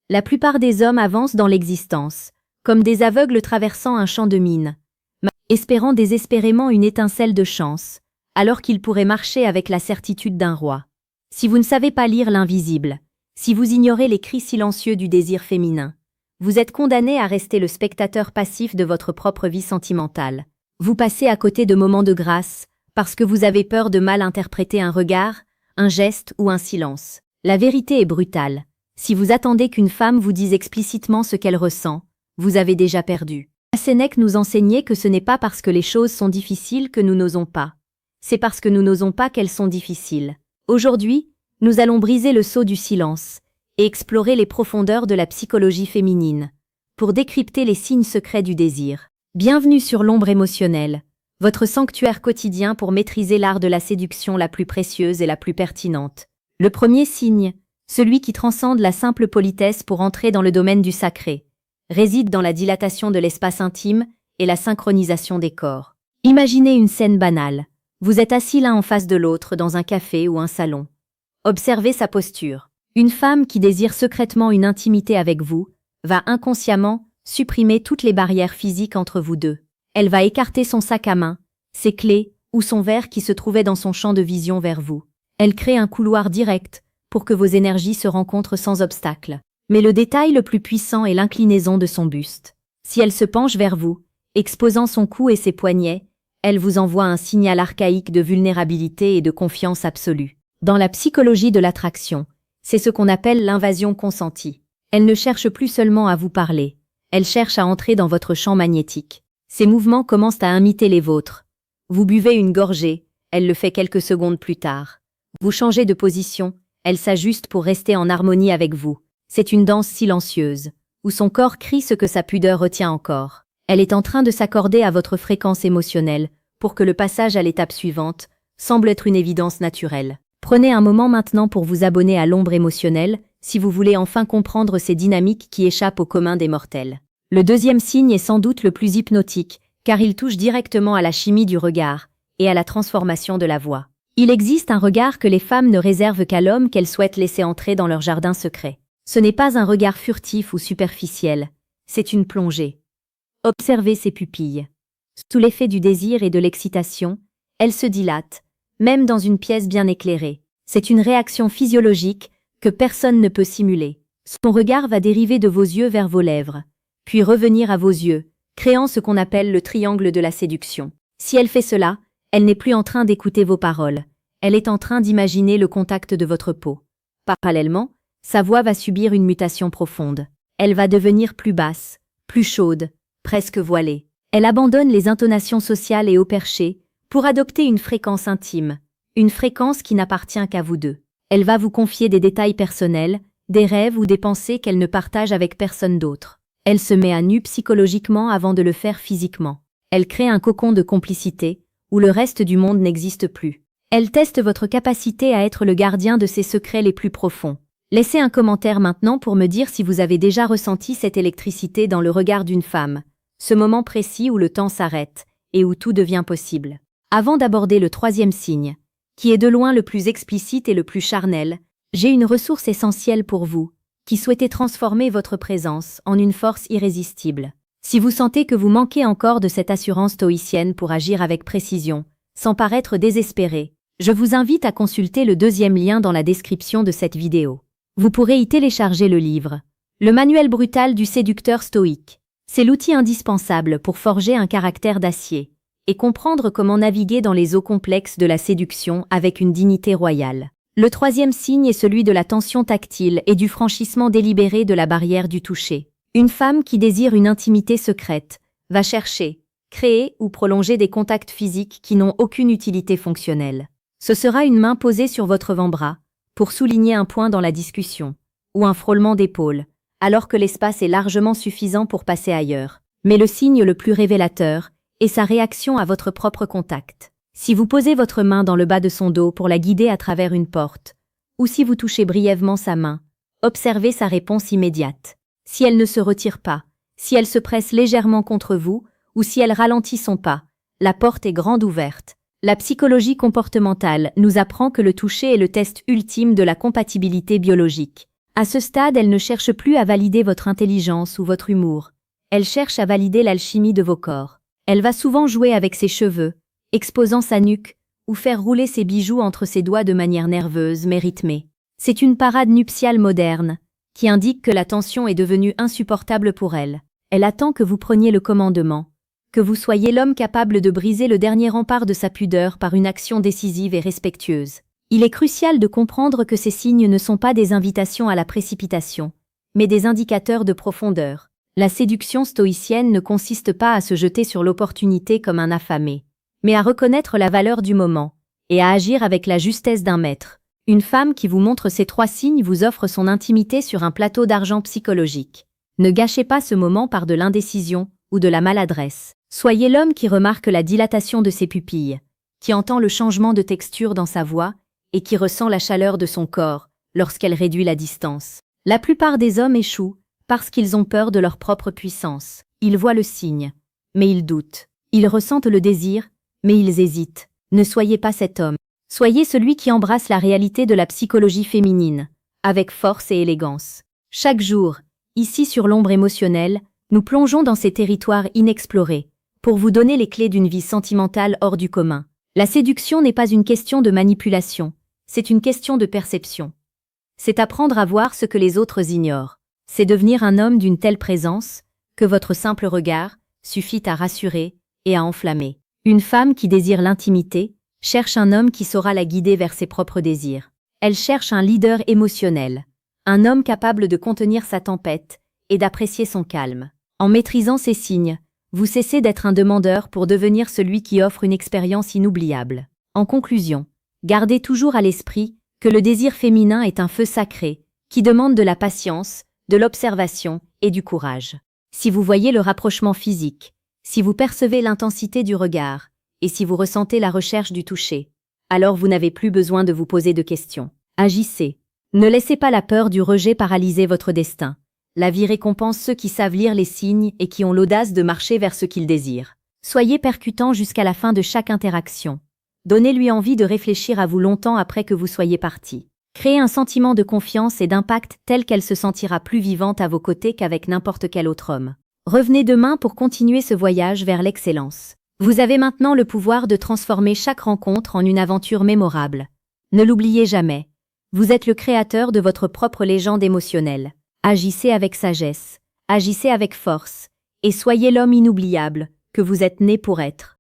La plupart des hommes avancent dans l'existence, comme des aveugles traversant un champ de mines, espérant désespérément une étincelle de chance, alors qu'ils pourraient marcher avec la certitude d'un roi. Si vous ne savez pas lire l'invisible, si vous ignorez les cris silencieux du désir féminin, vous êtes condamné à rester le spectateur passif de votre propre vie sentimentale. Vous passez à côté de moments de grâce, parce que vous avez peur de mal interpréter un regard, un geste ou un silence. La vérité est brutale. Si vous attendez qu'une femme vous dise explicitement ce qu'elle ressent, vous avez déjà perdu. Sénèque nous enseignait que ce n'est pas parce que les choses sont difficiles que nous n'osons pas. C'est parce que nous n'osons pas qu'elles sont difficiles. Aujourd'hui, nous allons briser le sceau du silence et explorer les profondeurs de la psychologie féminine pour décrypter les signes secrets du désir. Bienvenue sur l'ombre émotionnelle, votre sanctuaire quotidien pour maîtriser l'art de la séduction la plus précieuse et la plus pertinente. Le premier signe, celui qui transcende la simple politesse pour entrer dans le domaine du sacré, réside dans la dilatation de l'espace intime et la synchronisation des corps. Imaginez une scène banale. Vous êtes assis l'un en face de l'autre dans un café ou un salon. Observez sa posture. Une femme qui désire secrètement une intimité avec vous va inconsciemment supprimer toutes les barrières physiques entre vous deux. Elle va écarter son sac à main, ses clés ou son verre qui se trouvait dans son champ de vision vers vous. Elle crée un couloir direct pour que vos énergies se rencontrent sans obstacle. Mais le détail le plus puissant est l'inclinaison de son buste. Si elle se penche vers vous, exposant son cou et ses poignets, elle vous envoie un signal archaïque de vulnérabilité et de confiance absolue. Dans la psychologie de l'attraction, c'est ce qu'on appelle l'invasion consentie. Elle ne cherche plus seulement à vous parler, elle cherche à entrer dans votre champ magnétique. Ses mouvements commencent à imiter les vôtres. Vous buvez une gorgée, elle le fait quelques secondes plus tard. Vous changez de position, elle s'ajuste pour rester en harmonie avec vous. C'est une danse silencieuse, où son corps crie ce que sa pudeur retient encore. Elle est en train de s'accorder à votre fréquence émotionnelle, pour que le passage à l'étape suivante semble être une évidence naturelle. Prenez un moment maintenant pour vous abonner à l'ombre émotionnelle, si vous voulez enfin comprendre ces dynamiques qui échappent au commun des mortels. Le deuxième signe est sans doute le plus hypnotique, car il touche directement à la chimie du regard et à la transformation de la voix. Il existe un regard que les femmes ne réservent qu'à l'homme qu'elles souhaitent laisser entrer dans leur jardin secret. Ce n'est pas un regard furtif ou superficiel, c'est une plongée. Observez ses pupilles. Sous l'effet du désir et de l'excitation, elles se dilatent, même dans une pièce bien éclairée. C'est une réaction physiologique que personne ne peut simuler. Son regard va dériver de vos yeux vers vos lèvres, puis revenir à vos yeux, créant ce qu'on appelle le triangle de la séduction. Si elle fait cela, elle n'est plus en train d'écouter vos paroles, elle est en train d'imaginer le contact de votre peau. Parallèlement, sa voix va subir une mutation profonde. Elle va devenir plus basse, plus chaude, presque voilée. Elle abandonne les intonations sociales et haut perché pour adopter une fréquence intime, une fréquence qui n'appartient qu'à vous deux. Elle va vous confier des détails personnels, des rêves ou des pensées qu'elle ne partage avec personne d'autre. Elle se met à nu psychologiquement avant de le faire physiquement. Elle crée un cocon de complicité, où le reste du monde n'existe plus. Elle teste votre capacité à être le gardien de ses secrets les plus profonds. Laissez un commentaire maintenant pour me dire si vous avez déjà ressenti cette électricité dans le regard d'une femme, ce moment précis où le temps s'arrête et où tout devient possible. Avant d'aborder le troisième signe, qui est de loin le plus explicite et le plus charnel, j'ai une ressource essentielle pour vous, qui souhaitez transformer votre présence en une force irrésistible. Si vous sentez que vous manquez encore de cette assurance stoïcienne pour agir avec précision, sans paraître désespéré, je vous invite à consulter le deuxième lien dans la description de cette vidéo. Vous pourrez y télécharger le livre « Le manuel brutal du séducteur stoïque ». C'est l'outil indispensable pour forger un caractère d'acier et comprendre comment naviguer dans les eaux complexes de la séduction avec une dignité royale. Le troisième signe est celui de la tension tactile et du franchissement délibéré de la barrière du toucher. Une femme qui désire une intimité secrète va chercher, créer ou prolonger des contacts physiques qui n'ont aucune utilité fonctionnelle. Ce sera une main posée sur votre avant-bras pour souligner un point dans la discussion, ou un frôlement d'épaule, alors que l'espace est largement suffisant pour passer ailleurs. Mais le signe le plus révélateur est sa réaction à votre propre contact. Si vous posez votre main dans le bas de son dos pour la guider à travers une porte, ou si vous touchez brièvement sa main, observez sa réponse immédiate. Si elle ne se retire pas, si elle se presse légèrement contre vous, ou si elle ralentit son pas, la porte est grande ouverte. La psychologie comportementale nous apprend que le toucher est le test ultime de la compatibilité biologique. À ce stade, elle ne cherche plus à valider votre intelligence ou votre humour. Elle cherche à valider l'alchimie de vos corps. Elle va souvent jouer avec ses cheveux, exposant sa nuque, ou faire rouler ses bijoux entre ses doigts de manière nerveuse mais rythmée. C'est une parade nuptiale moderne, qui indique que la tension est devenue insupportable pour elle. Elle attend que vous preniez le commandement, que vous soyez l'homme capable de briser le dernier rempart de sa pudeur par une action décisive et respectueuse. Il est crucial de comprendre que ces signes ne sont pas des invitations à la précipitation, mais des indicateurs de profondeur. La séduction stoïcienne ne consiste pas à se jeter sur l'opportunité comme un affamé, mais à reconnaître la valeur du moment, et à agir avec la justesse d'un maître. Une femme qui vous montre ces 3 signes vous offre son intimité sur un plateau d'argent psychologique. Ne gâchez pas ce moment par de l'indécision ou de la maladresse. Soyez l'homme qui remarque la dilatation de ses pupilles, qui entend le changement de texture dans sa voix et qui ressent la chaleur de son corps lorsqu'elle réduit la distance. La plupart des hommes échouent parce qu'ils ont peur de leur propre puissance. Ils voient le signe, mais ils doutent. Ils ressentent le désir, mais ils hésitent. Ne soyez pas cet homme. Soyez celui qui embrasse la réalité de la psychologie féminine, avec force et élégance. Chaque jour, ici sur l'ombre émotionnelle, nous plongeons dans ces territoires inexplorés, pour vous donner les clés d'une vie sentimentale hors du commun. La séduction n'est pas une question de manipulation, c'est une question de perception. C'est apprendre à voir ce que les autres ignorent. C'est devenir un homme d'une telle présence, que votre simple regard suffit à rassurer et à enflammer. Une femme qui désire l'intimité cherche un homme qui saura la guider vers ses propres désirs. Elle cherche un leader émotionnel, un homme capable de contenir sa tempête et d'apprécier son calme. En maîtrisant ces signes, vous cessez d'être un demandeur pour devenir celui qui offre une expérience inoubliable. En conclusion, gardez toujours à l'esprit que le désir féminin est un feu sacré qui demande de la patience, de l'observation et du courage. Si vous voyez le rapprochement physique, si vous percevez l'intensité du regard, et si vous ressentez la recherche du toucher, alors vous n'avez plus besoin de vous poser de questions. Agissez. Ne laissez pas la peur du rejet paralyser votre destin. La vie récompense ceux qui savent lire les signes et qui ont l'audace de marcher vers ce qu'ils désirent. Soyez percutant jusqu'à la fin de chaque interaction. Donnez-lui envie de réfléchir à vous longtemps après que vous soyez parti. Créez un sentiment de confiance et d'impact tel qu'elle se sentira plus vivante à vos côtés qu'avec n'importe quel autre homme. Revenez demain pour continuer ce voyage vers l'excellence. Vous avez maintenant le pouvoir de transformer chaque rencontre en une aventure mémorable. Ne l'oubliez jamais. Vous êtes le créateur de votre propre légende émotionnelle. Agissez avec sagesse, agissez avec force, et soyez l'homme inoubliable que vous êtes né pour être.